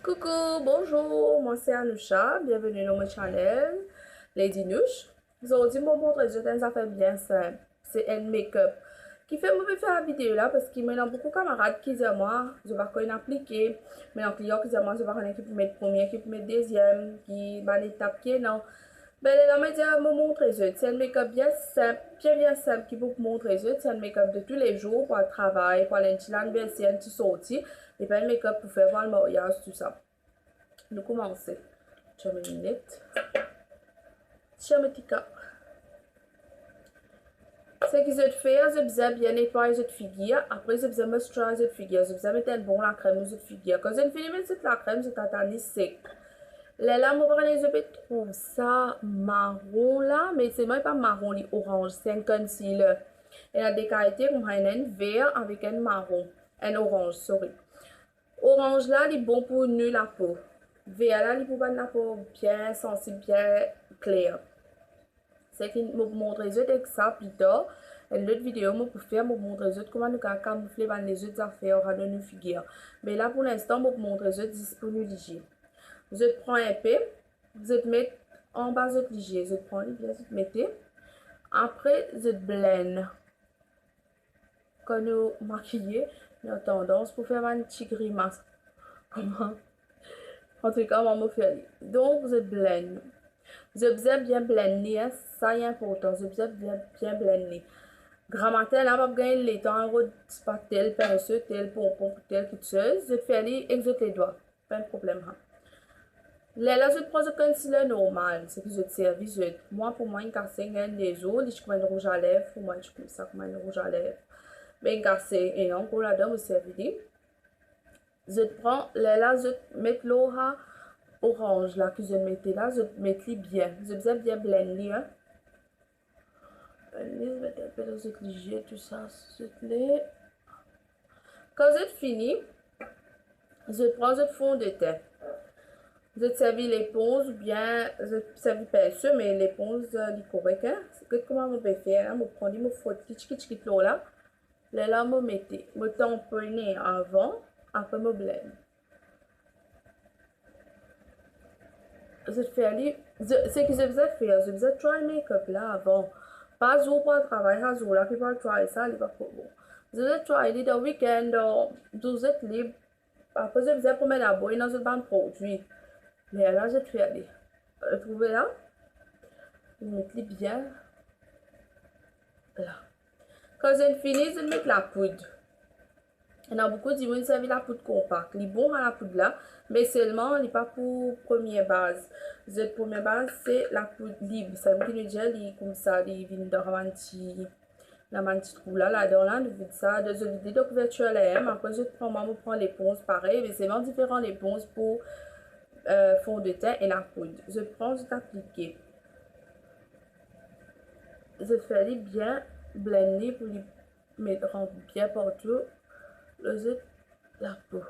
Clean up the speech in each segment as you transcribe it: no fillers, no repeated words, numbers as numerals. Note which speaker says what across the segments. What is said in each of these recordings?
Speaker 1: Coucou, bonjour, moi c'est Anusha, bienvenue dans mon channel, Lady Nush. Aujourd'hui, je vais vous montrer une affaire bien simple, c'est un make-up. Qui fait moi faire la vidéo là parce qu'il y a beaucoup de camarades qui disent à moi, je vais pas appliquer, mais un client qui dit à moi, je vais pas qui peut mettre premier, qui peut mettre deuxième, qui va l'étape qui est non. Ben, là, je vais vous montrer c'est un make-up bien simple, bien simple qui peut vous montrer c'est un make-up de tous les jours pour le travail, pour l'anniversaire, un petit sortie, et pas un make-up pour faire voir le mariage, tout ça. Nous commençons. Je mets une minute. Je mets petit cap. Ce que je fais, je vais bien nettoyer cette figure. Après, je vais moisturiser cette figure. Je vais mettre bon la crème sur cette figure. Quand je finis de mettre la crème, je t'attends sec. Là, je vais trouver ça marron là, mais c'est même pas marron, c'est orange. C'est un concealer. Et la décalité, comme un vert avec un marron. Un orange, sorry. Orange là, il est bon pour nu la peau. Vert là, il est pour la peau bien sensible, bien claire. C'est que je vous montre avec ça plus tard. Et l'autre vidéo, je peux faire, vous montrer comment nous camoufler les autres affaires dans nos figures. Mais là, pour l'instant, je vous montrer disponible. Je prends un peu, je mets en bas de léger. Je prends les bien, je mettez. Après, je blende. Quand nous maquillons, nous avons tendance pour faire une petite grimace. Comment? En tout cas, on va faire. Donc, je blende. Je besoin bien blender, ça est important. Je besoin bien blender. Grammaire là, on va gagner le temps, pas tel pinceau, tel pompon, tel toute chose. Je fais aller et je les doigts. Pas de problème. Là, je prends le concealer normal, c'est que je te servis. Moi, pour moi, il casse les os, je prends le rouge à lèvres, pour moi, je prends ça comme un rouge à lèvres. Mais casse et encore là-dedans, je servis. Je prends, là, je mets l'eau orange là que je mettais là, je mets bien. Je vais bien blender. Hein. Je vais mettre un peu de ce léger, tout ça. Quand j'ai fini, je prends le fond de teint. Je servis l'éponge ou bien je servis pinceau, mais l'éponge est correcte. Hein. C'est comment je vais faire. Je prends je frotte petit l'eau là. Là, je mets. Je tamponne avant, après je blende. Je fais aller, ce que je faisais faire, je faisais try make-up là avant. Pas jour pour le travail, pas jour là, qui va try ça, il va pas bon. Je faisais try le week-end, 12 libre. Après, je faisais pour mettre la boîte dans un produit. Mais là, je fais aller. Trouvez là, je mets bien là. Quand j'ai fini, je mets la poudre. Il y a beaucoup de gens qui servent la poudre compacte. Il est bon à la poudre là, mais seulement, il n'est pas pour première base. La première base, c'est la poudre libre. Ça veut dire que comme ça, il vient dans un petit trou là, là-dedans, là, je vide ça, je vide de couverture là, après je prends l'éponge pareil, mais c'est vraiment différent l'éponge pour fond de teint et la poudre. Je prends, je t'applique. Je fais les bien blender pour les mettre bien partout. La peau.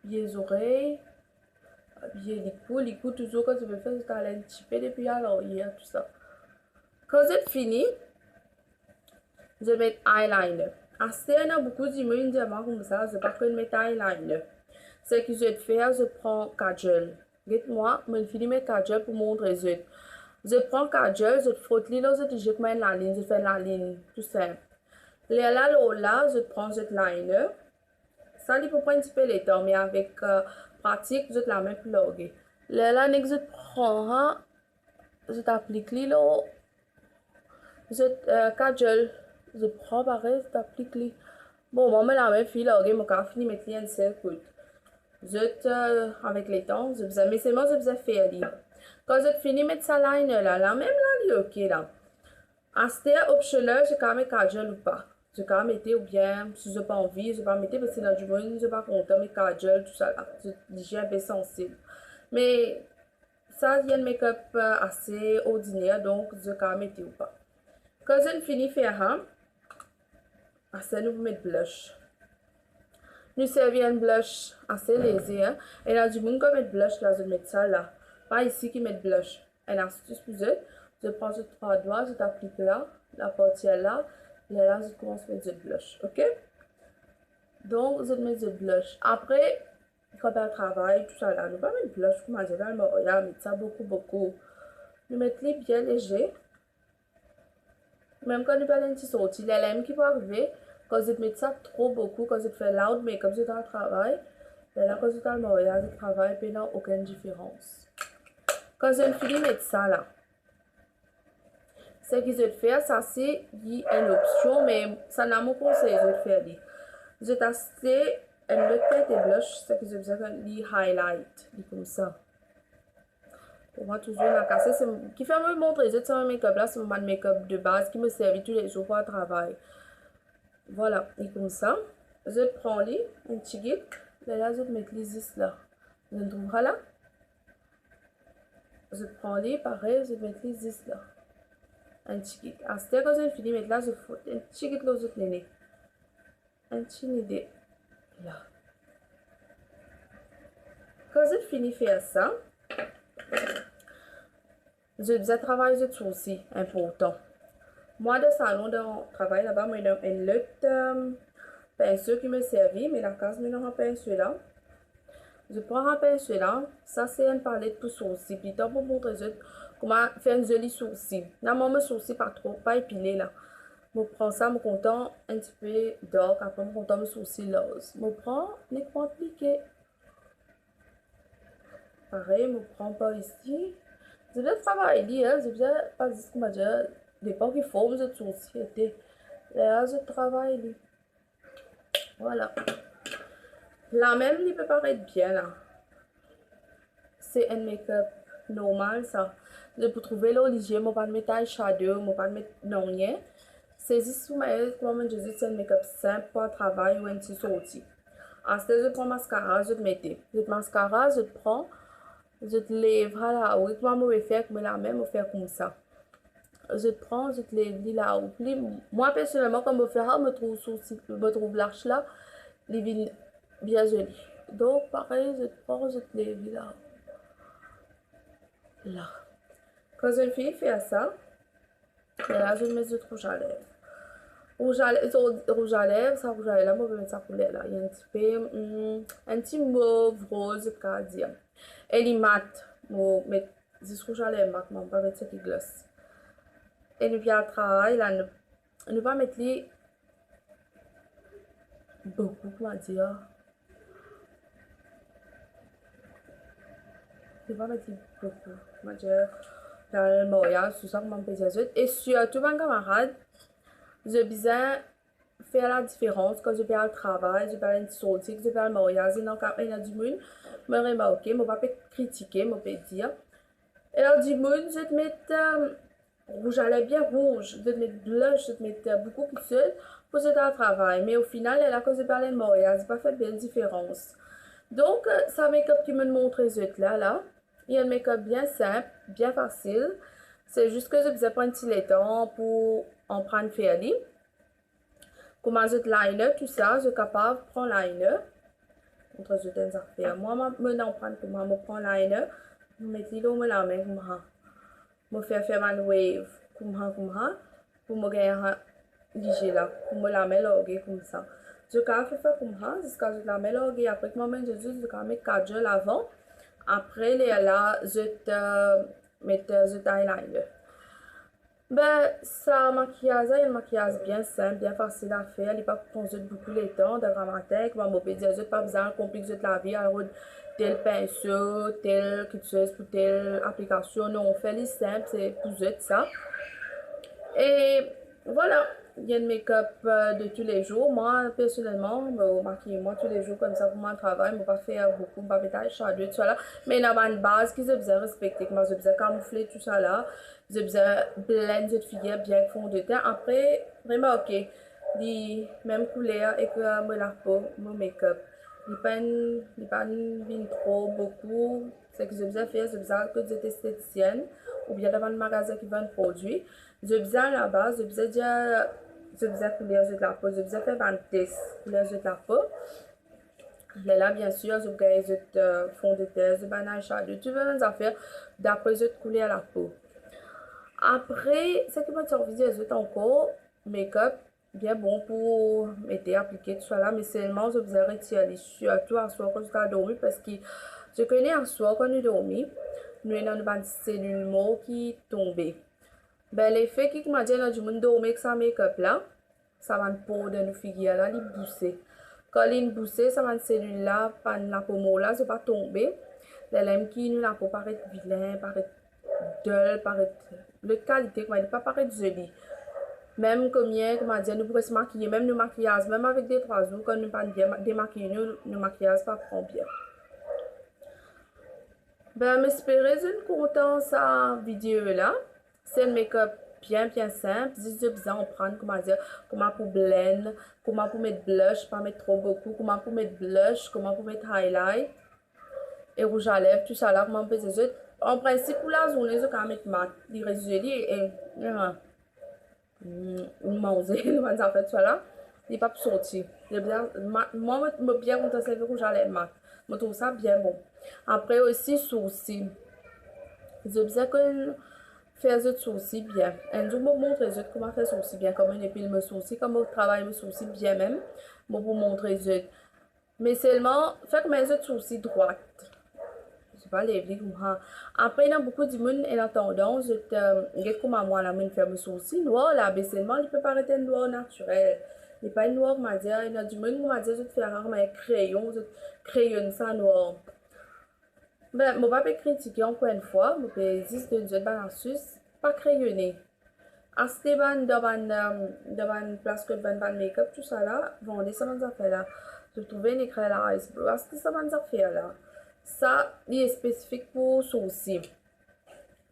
Speaker 1: Bien les oreilles. Bien les coups toujours quand tu veux faire, tu as un petit peu depuis à l'arrière, tout ça. Quand c'est fini, je mets eyeliner. Assez, il y a beaucoup de gens qui disent comme ça, je ne vais pas mettre eyeliner. Ce que je vais faire, je prends kajal. Dites-moi, je finis mes kajal pour montrer les autres. Je prends kajal, je frotte les là, je mets la ligne, je fais la ligne, tout simple. Là, je prends cette liner. Ça, il faut prendre un petit peu de temps, mais avec pratique, je la mets pluguée. Là, je prends, je t'applique là, je kajal, je prends pareil, je t'applique là. Bon, moi, je la mets pluguée, je vais finir mettre un seul coup. Je, avec les temps, je faisais, mais c'est moi, je faisais faire. Quand je finis de mettre sa liner là, même là, il est ok là. À cette option-là, je vais mettre kajal ou pas. Je vais mettre ou bien, si je n'ai pas envie, je vais mettre parce que dans du monde, je ne suis pas content, mais kajal, tout ça là. Je un peu sensible. Mais ça, il y a un make-up assez ordinaire, donc je vais mettre ou pas. Quand je finis de faire ça, nous mettre blush. Nous servir un blush assez léger. Hein? Et là, du monde qui met blush, là, je vais mettre ça là. Pas ici qui met blush. Et astuce plus eux. Je prends ces trois doigts, je t'applique là, la partie là. Et là, je commence à mettre du blush. Ok? Donc, je mets du blush. Après, quand on travaille, tout ça là, nous pas mettre blush comme on dit dans le mariage, mettre ça beaucoup. Nous mettre les bien léger. Même quand nous parlons de sortie, les lames qui peuvent arriver, quand vous mettez ça trop beaucoup, quand vous faites loud, mais comme vous êtes dans le travail, là, quand vous êtes dans le mariage, vous travaillez, puis il n'y a aucune différence. Quand vous finissez de mettre ça là, ce qu'ils veulent faire, ça c'est une option, mais ça n'a pas conseil de faire. Vous êtes acheté une autre tête et blush, ce qu'ils veulent faire, les highlight, comme ça. Pour moi, toujours la cassette, c'est qui fait me montrer, c'est un make-up là, c'est mon make-up de base qui me servait tous les jours pour le travail. Voilà, et comme ça, je prends les, un petit guide, et là, je mets les is là. Je trouve là. Je prends les, pareil, je mets les is là. Un petit guide. À ce que je finis, mettre là, je fous un petit guide là, je mets un petit idée là. Quand je finis de faire ça, je vais travailler sur aussi important. Moi, de salon de travail là-bas, moi, j'ai une autre pinceau qui me servit, mais la case, je un pinceau là. Je prends un pinceau là, ça c'est une palette pour sourcils. Puis, pour montrer comment faire un joli sourcil. Là, moi, mes sourcils pas trop, pas épilés là. Je prends ça, je content un petit peu dark, après, je content mes sourcils rose. Je prends, je prends appliquer. Pareil, je prends pas ici. Je vais travailler, je vais pas dire ce que je dis. Dépend qu'il faut, vous êtes sourcils. Là, je travaille. Voilà. La même, il peut paraître bien là. C'est un make-up normal ça. Je peux trouver l'olivier, je ne vais pas mettre eyeshadow, je ne vais pas mettre non rien. C'est juste pour moi, comme je dis, c'est un make-up simple pour un travail ou un petit sortie. Ensuite, je prends mascara, je te mets. Je te mascara, je te prends, je te lève là haut. Et toi, je vais faire comme la même, je vais faire comme ça. Je te prends, je te lève là haut. Moi, personnellement, comme je fais, je me trouve sourcil, je me trouve l'arche là, les bien joli. Donc, pareil, je te prends, je te lève là haut. Là. Quand je finis de faire ça, là, je mets du rouge à lèvres. Rouge à lèvres, ça rouge à lèvres, moi, je vais mettre ça couleur là. Il y a un petit peu, un petit mauve, rose, qu'à dire. Elle est mat. Moi, mais du rouge à lèvres, mat, moi, pas mettre ça qui gloss. Et puis, à travail, là, ne pas mettre les beaucoup, comment dire. Ne pas mettre beaucoup, comment dire. Dans le mariage, tout ça, comment on peut dire. Et surtout, mes camarades, je besoin faire la différence quand je vais au travail, je vais à une sortie, je vais au mariage, il y a du monde, me remarquer, je ne vais pas critiquer, je vais dire. Et là, du monde, je vais te mettre rouge à lèvres bien rouge, je vais te mettre blush, je vais te mettre beaucoup plus seul pour je vais au travail. Mais au final, là, quand je vais au mariage, je n'ai pas fait belle différence. Donc, ça make-up qui me montre là. Il y a un make-up bien simple, bien facile. C'est juste que je besoin prendre un petit temps pour en prendre faire. Comment je liner, tout ça, je suis capable de prendre liner. Entre je des affaires. Moi, je vais prendre comment je prends liner. Je mets l'eau, je la mets comme ça. Je fais faire ma wave comme ça. Pour me gagner léger là. Pour me la mettre comme ça. Je vais faire comme ça jusqu'à ce que je la mets après que je juste je mets 4 gels avant. Après, là, je mets le eyeliner. Ben, ça maquillage, il y a un maquillage bien simple, bien facile à faire. Il n'est pas pour prendre beaucoup de temps de grammatique. Je vais dire, je n'ai pas besoin de compliquer la vie. Alors, tel pinceau, telle quelque chose pour telle application. Non, on fait les simples, c'est pour ça. Et voilà, il y a un make-up de tous les jours. Moi, personnellement, je me maquille moi tous les jours comme ça pour mon travail. Je ne vais pas faire beaucoup, je ne vais pas mettre shadow, tout ça là. Mais il y a une base que je besoin respecter. Moi, je besoin camoufler tout ça là. Je besoin blend cette figure bien fond de teint. Après, vraiment, ok, les mêmes couleurs et que la peau, mon make-up. Il n'est pas trop beaucoup. Ce que je besoin faire, c'est besoin que j'étais esthéticienne ou bien devant le magasin qui vend un produit. Je besoin à la base, je besoin dire, je besoin couleur de la peau, je besoin faire un test couleur de la peau. Mais là, bien sûr, je gagne ce fond de teint, je banane shadow, tu veux les affaires d'après cette couleur la peau. Après, ce qui m'a servi, c'est encore make-up. bien bon pour m'aider à appliquer tout ça là, mais seulement je vous ai retiré surtout à soir quand je t'ai dormi parce que je connais à soir quand nous dormi, nous avons une cellule mort qui tombait. Ben, l'effet qui m'a dit dans du monde dormir avec sa make-up là, ça va pour de nous figure là, il bousser. Quand il bousser, ça va cellule là, pas la peau là, c'est pas tomber. Les lames qui nous la peau paraît vilain, paraît dull, paraît de qualité, comment pas paraît joli. Même combien, comment dire, nous pourrions se maquiller, même nos maquillages, même avec des 3 jours, quand nous pas bien démaquiller, nos maquillages pas prend bien. Ben, m'espérer une contente à vidéo là. C'est un make-up bien simple. Juste besoin de prendre, comment dire, comment pour blend, comment pour mettre blush, pas mettre trop beaucoup, comment pour mettre blush, comment pour mettre highlight et rouge à lèvres, tout ça là, comment peut se en principe, pour la journée, je peux mettre mat. Il reste joli et manger, nous allons faire ça là. Il n'est pas pour sortir. Moi, je bien content de servir rouge à lèvres mat. Je trouve ça bien bon. Après aussi, sourcils. Je besoin que faire des sourcils bien. Un jour, je vous montrer comment faire sourcils bien, comment on épile mes sourcils, comment on travaille mes sourcils bien même. Je vous montrer. Mais seulement, faites mes sourcils droites. Je sais pas les vrais comme après, il y a beaucoup de monde et la tendance, je comme moi, la main faire mes sourcils noirs, là, mais seulement, il peut paraître un noir naturel. Il n'est pas un noir, m'a dit, il y a du monde qui m'a dit, je te faire un crayon, je crayonne ça noir. Ben, je ne vais pas critiquer encore une fois, je vais juste dire une astuce, pas crayonner. Acheter dans une place que vend make-up, tout ça là, vendez ça dans affaires là. Je trouvais une écran là, acheter ça dans affaires là. Ça, il est spécifique pour sourcils.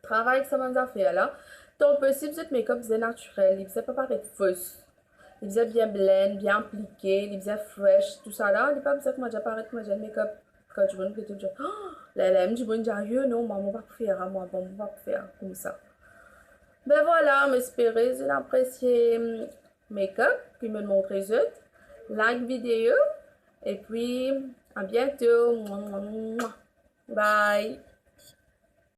Speaker 1: Travaille avec ça dans affaires là. Donc, possible, votre make-up est naturel, il ne pas paraître fausse. Il est bien blend, bien appliqué, il est fresh, tout ça là. Il n'est pas besoin que moi j'apparaisse que j'ai un make-up quand je me dis que la lame du bon dieu, non, moi, on va pas faire, moi, bon, on va pas faire comme ça. Ben voilà, m'espérer, j'ai apprécié make-up, puis me montrer les autres. Like vidéo, et puis à bientôt. Bye.